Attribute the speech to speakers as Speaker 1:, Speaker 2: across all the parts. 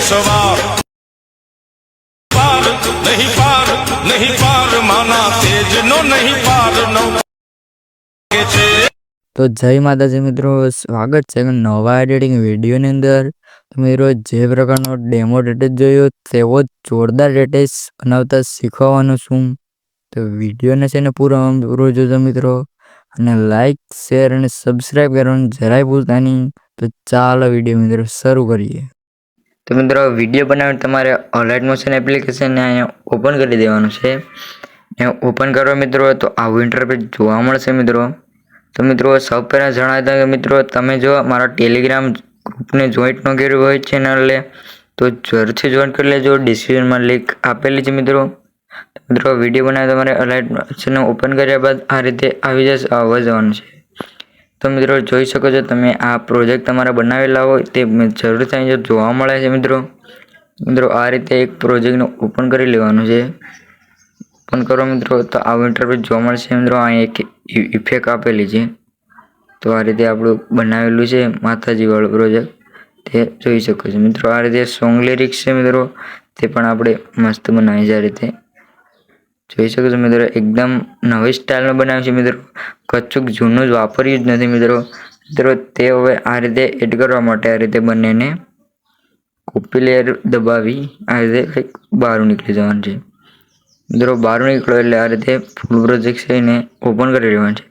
Speaker 1: सवार पार नहीं पार नहीं पार माना तेज नो नहीं पार नो के छे।
Speaker 2: तो जय माताजी मित्रों, स्वागत है नवा एडिटिंग विडियो ની અંદર। તો મિત્રો જે પ્રકારનો ડેમો ડેટેજ જોયો તેવો જોરદાર ડેટેજ બનાવતા શીખવાનું છું। તો વિડીયોને છે ને પૂરો જોજો મિત્રો, અને લાઈક શેર અને સબસ્ક્રાઇબ કરવાનું જરાય ભૂલતા નહીં। તો ચાલો વિડીયો મિત્રો શરૂ કરીએ। તો મિત્રો વિડીયો બનાવવા તમારે ઓલાઇટ મોશન એપ્લિકેશન ને અહીંયા ઓપન કરી દેવાનું છે। ઓપન કરો મિત્રો તો આવું ઇન્ટરફેસ જોવા મળશે મિત્રો। तो मित्रों सब पहला जणावी दऊं कि मित्रों तमे जो मारा टेलिग्राम ग्रुप ने जॉइंट न कर्युं होय चेनल ने तो जरूर से जॉइन कर लेजो। डिस्क्रिप्शन में लिंक आपेली है मित्रों। मित्रों विडियो बनावे तमारे अलाइट ने ओपन कर्या बाद आ रीते आवी जशे, आववा जवानुं छे। तो मित्रों जोई शको छो तमे आ प्रोजेक्ट तमारा बनावेला होय ते जरूर से जोवा मळे छे मित्रों। मित्रों आ रीते एक प्रोजेक्ट ने ओपन करी लेवानुं छे। ओपन करो मित्रों तो आव इंटरफेस जोवा मळशे मित्रों। आ एक इफेक्ट आपेली है तो आ रीते आपणुं बनावेलुं छे माताजी वाळो प्रोजेक्ट ते जोई शको छो मित्रों। आ रीते सॉन्ग लिरिक्स छे मित्रों ते पण आपणे मस्त बनावी छे। आ रीते जोई शको छो मित्रों, एकदम नवी स्टाइल में बनाव्युं छे मित्रों। कच्चुक जूनुं ज वापर्युं ज नथी मित्रों। मित्रों ते हवे आ रीते एड करवा माटे आ रीते बंनेने कॉपी लेयर दबावी आ रीते कंईक बहार निकળી जवानुं छे मित्रों। बहार निकळो एटले आ रीते फूल प्रोजेक्ट छे ने ओपन करी लेवानुं छे।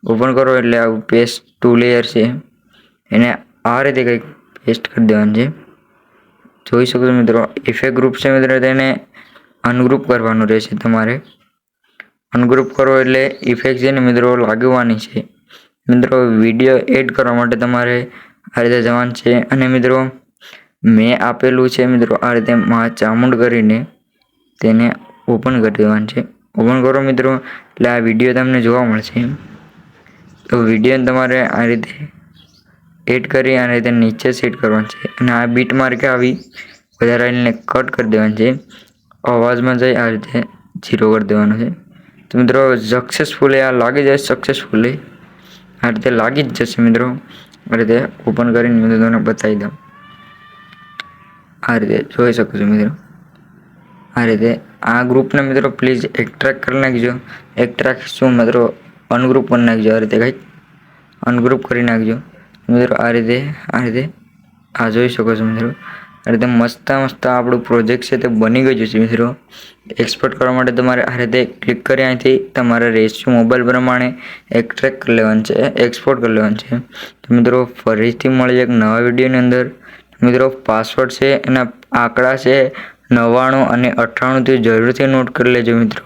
Speaker 2: ओपन करो एटले आ पेस्ट टू लेयर छे एने आ रीते कंईक पेस्ट कर देवानुं छे। जोई शको छो मित्रों इफेक्ट ग्रुप छे मित्रों तेने अनग्रुप करवानुं रहेशे तमारे। अनग्रुप करो एटले इफेक्ट छे ने मित्रों लागवानी छे। मित्रों विडियो एड करवा माटे तमारे आ रीते जवानुं छे। अने मित्रों मैं आपेलुं छे मित्रों आ रीते मा चामुंड करीने तेने ओपन कर देवानुं छे। ओपन करो मित्रों એટલે આ વિડીયો તમને જોવા મળશે। તો વિડીયો તમારે આ રીતે એડ કરી આ રીતે નીચે સેટ કરવાનું છે અને આ બીટ માર્કે આવી વધારાને કટ કરી દેવાનું છે। અવાજમાં જઈ આ રીતે 0 કરી દેવાનું છે। તો મિત્રો સક્સેસફુલી આ લાગી જાય, સક્સેસફુલી આ રીતે લાગી જ જશે મિત્રો। આ રીતે ઓપન કરીને મેં તમને બતાવી દઉં। આ રીતે જોઈ શકો છો મિત્રો। आ रीते आ ग्रुप ने मित्रों प्लीज एक्ट्रेक्ट कर नाखजो। एक्ट्रेक्ट शू मित्रों अनग्रुप कर नाखजो। आ रीते कई अनग्रुप कर नाखजो मित्रों। आ रीते आ जोई शको छो मित्रों। आ रीते मस्त मस्त आपणुं प्रोजेक्ट छे ते बनी गयुं छे मित्रों। एक्सपोर्ट करवा माटे तमारे आ रीते क्लिक करी अहींथी तमारे रेशियो मोबाइल प्रमाणे एक्ट्रेक्ट कर लेवानुं छे, एक्सपोर्ट कर लेवानुं छे। तो मित्रों फरीथी मळीए एक नवा विडियोनी अंदर। मित्रों पासवर्ड छे एना आंकड़ा छे 99 અને 98 થી જરૂરથી નોટ કરી લેજો મિત્રો।